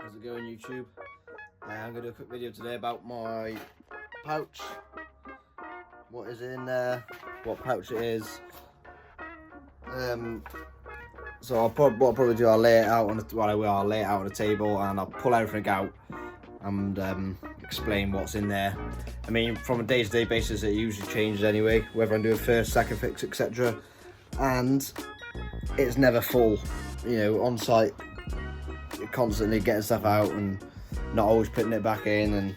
How's it going, YouTube? I'm going to do a quick video today about my pouch. What is in there, what pouch it is. So what I'll probably do, I'll lay it out on the, I'll lay it out on the table and I'll pull everything out and explain what's in there. I mean, from a day-to-day basis, it usually changes anyway, whether I'm doing first, second fix, etc. And it's never full, you know, on site. You're constantly getting stuff out and not always putting it back in, and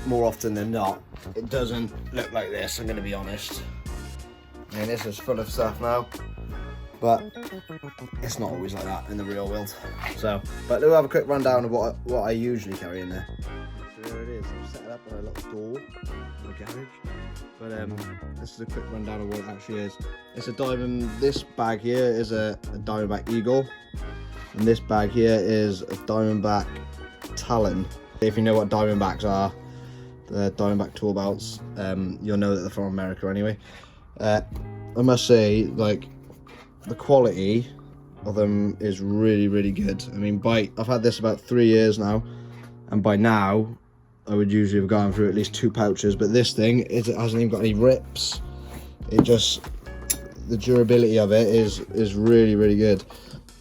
more often than not, it doesn't look like this, I'm going to be honest. I mean, this is full of stuff now, but it's not always like that in the real world. So, but we'll have a quick rundown of what I usually carry in there. So there it is. I've set it up on a little door in the garage. But this is a quick rundown of what it actually is. It's a diamond. This bag here is a Diamondback Eagle, and this bag here is a Diamondback Talon. If you know what Diamondbacks are, the Diamondback Tool belts, you'll know that they're from America anyway. I must say, like, the quality of them is really, really good. I mean, I've had this about 3 years now, and by now I would usually have gone through at least 2 pouches, but this thing, it hasn't even got any rips. It just, the durability of it is really, really good.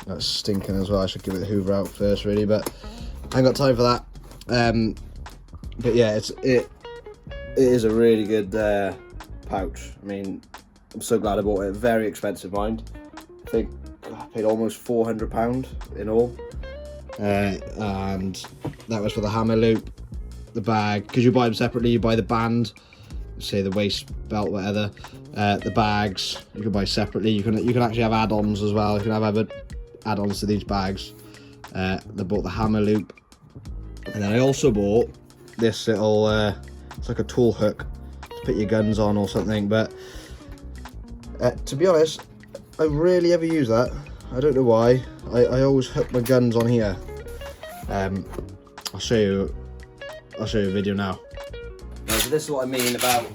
That's stinking as well. I should give it the hoover out first, really, but I ain't got time for that. But yeah, it is a really good pouch. I mean, I'm so glad I bought it. Very expensive, mind. I think I paid almost £400 in all, and that was for the hammer loop, the bag, because you buy them separately. You buy the band, say the waist belt, whatever. The bags you can buy separately. You can actually have add-ons as well. You can have other add-ons to these bags. I bought the hammer loop, and then I also bought this little it's like a tool hook to put your guns on or something. But to be honest, I rarely ever use that. I don't know why. I always hook my guns on here. I'll show you a video now. So this is what I mean about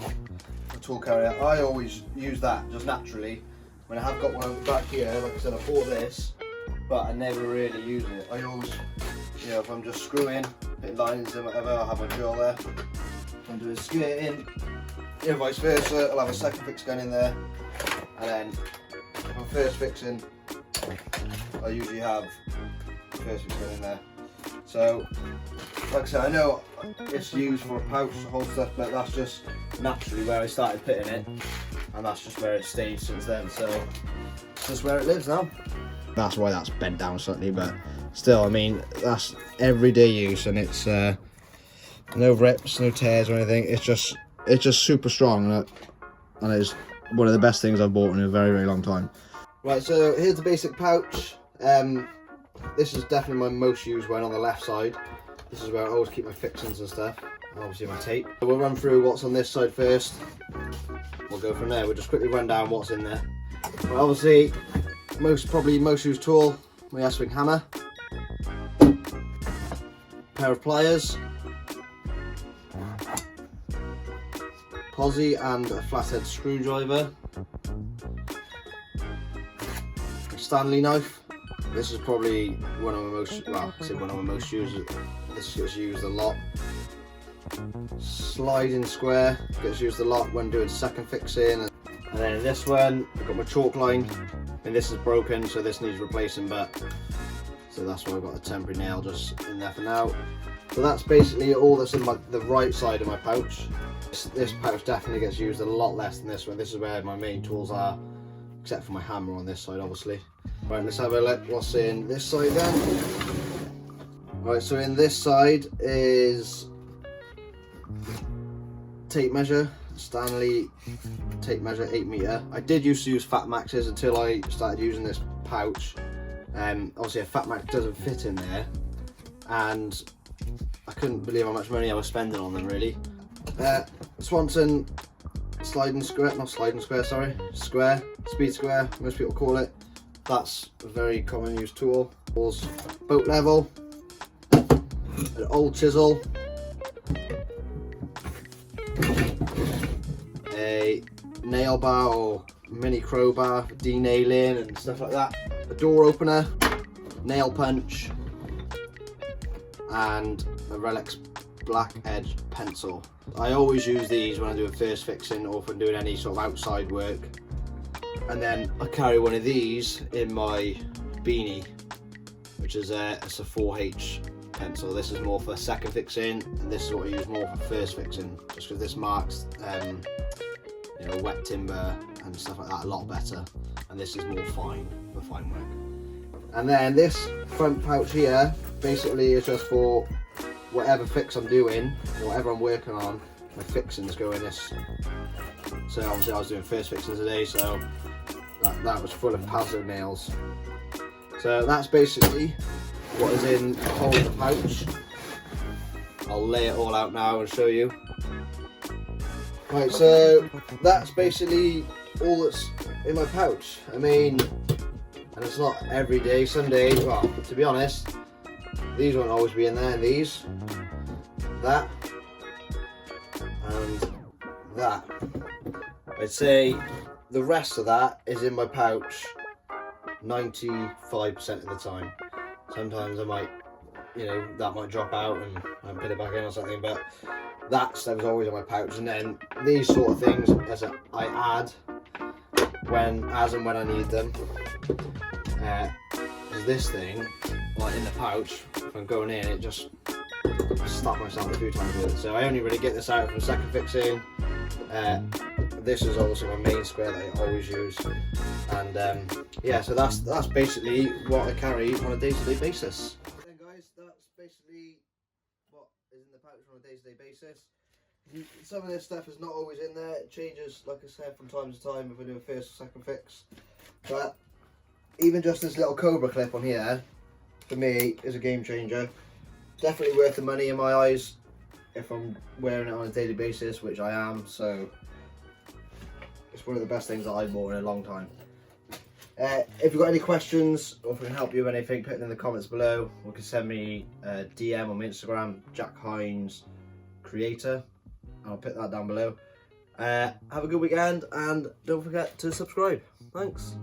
the tool carrier. I always use that just naturally. When I have got one back here, like I said, I bought this, but I never really use it. I always, you know, if I'm just screwing, putting lines in, whatever, I'll have my drill there. If I'm doing skirting, you know, vice versa, I'll have a second fix gun in there. And then if I'm first fixing, I usually have the first fix gun in there. So, like I said, I know it's used for a pouch to hold stuff, but that's just naturally where I started putting it, and that's just where it stayed since then. So, it's just where it lives now. That's why that's bent down slightly, but still, I mean, that's everyday use, and it's no rips, no tears or anything. It's just super strong, and it's one of the best things I've bought in a very, very long time. Right, so here's the basic pouch. This is definitely my most used one on the left side. This is where I always keep my fixings and stuff, and obviously my tape. So we'll run through what's on this side first. We'll go from there. We'll just quickly run down what's in there. Well, obviously, probably most used tool, my S-wing hammer, pair of pliers, posi and a flathead screwdriver, a Stanley knife. This is probably one of my most, well, I say one of my most used. This gets used a lot. Sliding square gets used a lot when doing second fixing. And then this one, I've got my chalk line, and this is broken, so this needs replacing, but so that's why I've got a temporary nail just in there for now. So that's basically all that's in the right side of my pouch. This pouch definitely gets used a lot less than this one. This is where my main tools are, except for my hammer on this side, obviously. Right, let's have a look what's in this side then. Right, so in this side is tape measure, Stanley tape measure, 8 meter. I did used to use Fat Maxes until I started using this pouch. Obviously a Fat Max doesn't fit in there, and I couldn't believe how much money I was spending on them, really. Swanson sliding square, not sliding square, sorry, square, speed square, most people call it. That's a very common used tool. Boat level, an old chisel, a nail bar or mini crowbar for denailing and stuff like that, a door opener, nail punch, and a Relics black edge pencil. I always use these when I'm doing first fixing or if I'm doing any sort of outside work. And then I carry one of these in my beanie, which is it's a 4H pencil. This is more for second fixing, and this is what I use more for first fixing, just because this marks you know, wet timber and stuff like that a lot better, and this is more fine for fine work. And then this front pouch here basically is just for whatever fix I'm doing, whatever I'm working on, my fixings go in this. So obviously I was doing first fixings today, so that was full of palette nails. So that's basically what is in the whole of the pouch. I'll lay it all out now and show you. Right, so that's basically all that's in my pouch. I mean, and it's not every day. Some days, well, to be honest, these won't always be in there. And these, that, and that. I'd say the rest of that is in my pouch 95% of the time. Sometimes I might, you know, that might drop out and put it back in or something, but that stuff is always in my pouch. And then these sort of things, I add as and when I need them. This thing, like in the pouch, if I'm going in, it just stuck myself a few times with it. So I only really get this out from second fixing. This is obviously my main square that I always use, and yeah, so that's basically what I carry on a day-to-day basis. Then guys, that's basically what is in the pouch on a day-to-day basis. Some of this stuff is not always in there. It changes, like I said, from time to time if I do a first or second fix. But even just this little Cobra clip on here, for me, is a game changer. Definitely worth the money in my eyes if I'm wearing it on a daily basis, which I am. So it's one of the best things that I've bought in a long time. If you've got any questions or if I can help you with anything, put it in the comments below, or you can send me a DM on my Instagram, Jack Hines Creator. I'll put that down below. Have a good weekend and don't forget to subscribe. Thanks.